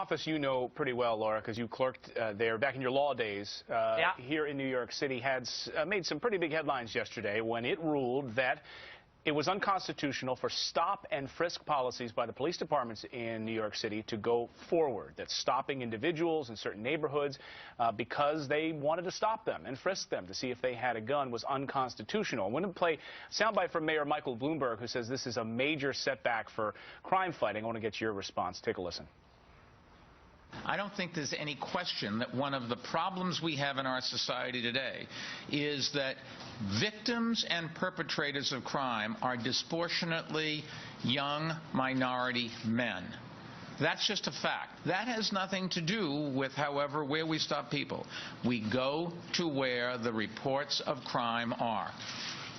office you know pretty well, Laura, because you clerked there back in your law days here in New York City, had made some pretty big headlines yesterday when it ruled that it was unconstitutional for stop-and-frisk policies by the police departments in New York City to go forward, that stopping individuals in certain neighborhoods because they wanted to stop them and frisk them to see if they had a gun was unconstitutional. I'm going to play soundbite from Mayor Michael Bloomberg, who says this is a major setback for crime fighting. I want to get your response. Take a listen. I don't think there's any question that one of the problems we have in our society today is that victims and perpetrators of crime are disproportionately young minority men. That's just a fact. That has nothing to do with, however, where we stop people. We go to where the reports of crime are.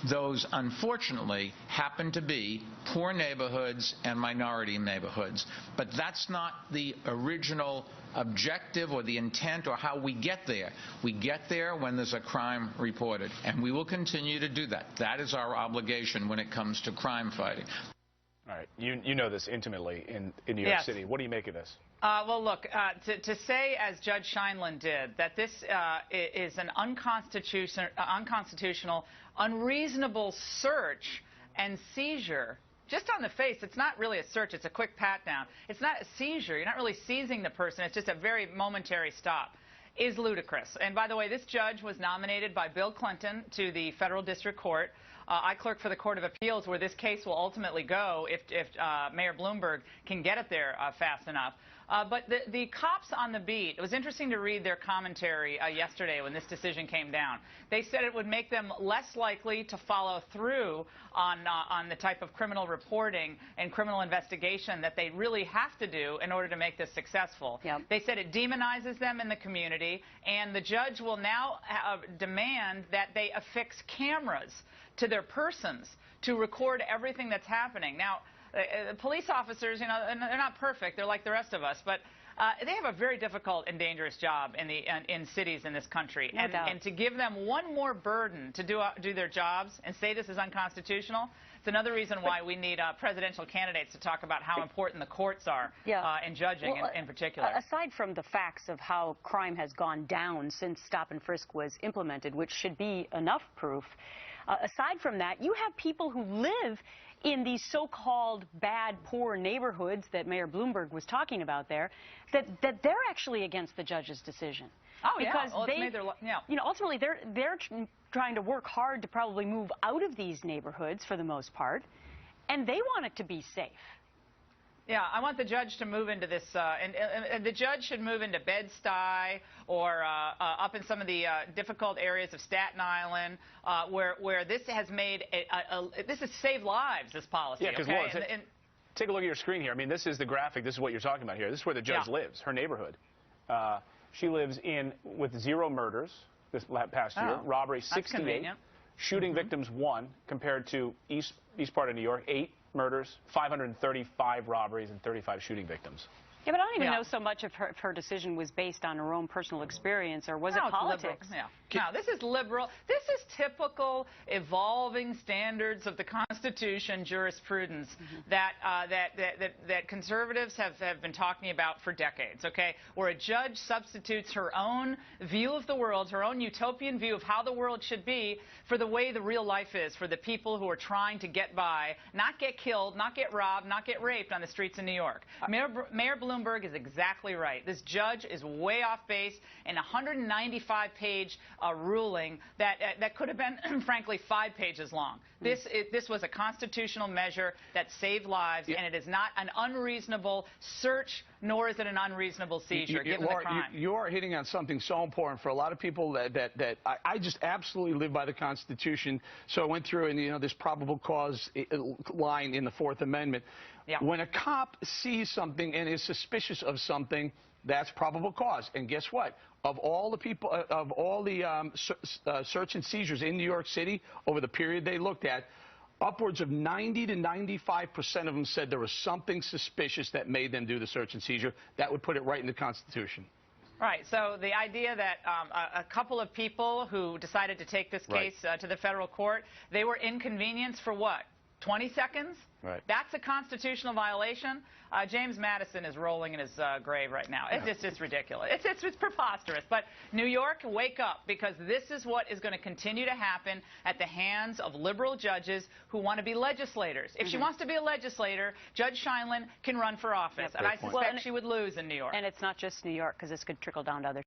Those, unfortunately, happen to be poor neighborhoods and minority neighborhoods. But that's not the original objective or the intent or how we get there. We get there when there's a crime reported, and we will continue to do that. That is our obligation when it comes to crime fighting. All right. You know this intimately in New York City. What do you make of this? Well, look, to say, as Judge Scheindlin did, that this is an unconstitutional, unreasonable search and seizure, just on the face, it's not really a search, it's a quick pat-down. It's not a seizure. You're not really seizing the person. It's just a very momentary stop, is ludicrous. And by the way, this judge was nominated by Bill Clinton to the federal district court. I clerk for the Court of Appeals, where this case will ultimately go if Mayor Bloomberg can get it there fast enough. But the cops on the beat, it was interesting to read their commentary yesterday when this decision came down. They said it would make them less likely to follow through on the type of criminal reporting and criminal investigation that they really have to do in order to make this successful. Yep. They said it demonizes them in the community, and the judge will now demand that they affix cameras to their persons to record everything that's happening. Now, police officers, you know, they're not perfect. They're like the rest of us, but they have a very difficult and dangerous job in cities in this country. No doubt. And to give them one more burden to do their jobs and say this is unconstitutional, it's another reason why we need presidential candidates to talk about how important the courts are in judging in particular. Aside from the facts of how crime has gone down since Stop and Frisk was implemented, which should be enough proof, aside from that, you have people who live in these so-called bad, poor neighborhoods that Mayor Bloomberg was talking about there, that they're actually against the judge's decision. Oh, because well, they, you know, ultimately they're trying to work hard to probably move out of these neighborhoods for the most part, and they want it to be safe. Yeah, I want the judge to move into this, and the judge should move into Bed-Stuy or up in some of the difficult areas of Staten Island, where this has made this has saved lives. This policy. Yeah, because take a look at your screen here. I mean, this is the graphic. This is what you're talking about here. This is where the judge lives. Her neighborhood. She lives with 0 murders this past year. Robbery 68. Shooting victims 1, compared to east part of New York, 8 murders, 535 robberies, and 35 shooting victims. Yeah, but I don't even know so much if her decision was based on her own personal experience, or was it politics? No, this is liberal. This is typical evolving standards of the Constitution jurisprudence that conservatives have been talking about for decades, okay? Where a judge substitutes her own view of the world, her own utopian view of how the world should be, for the way the real life is, for the people who are trying to get by, not get killed, not get robbed, not get raped on the streets of New York. Mayor Bloomberg is exactly right. This judge is way off base in a 195-page ruling that could have been, frankly, 5 pages long. This was a constitutional measure that saved lives, and it is not an unreasonable search, nor is it an unreasonable seizure, given the crime. You are hitting on something so important for a lot of people that I just absolutely live by the Constitution. So I went through, and, you know, this probable cause line in the 4th Amendment. When a cop sees something and is suspicious of something, that's probable cause. And guess what? Of all the people, of all the search and seizures in New York City over the period they looked at, upwards of 90 to 95% of them said there was something suspicious that made them do the search and seizure. That would put it right in the Constitution. Right. So the idea that a couple of people who decided to take this case to the federal court, they were inconvenienced for what? 20 seconds? Right. That's a constitutional violation. James Madison is rolling in his grave right now. It's just ridiculous. It's preposterous. But New York, wake up, because this is what is going to continue to happen at the hands of liberal judges who want to be legislators. If she wants to be a legislator, Judge Scheindlin can run for office. And I suspect she would lose in New York. And it's not just New York, because this could trickle down to other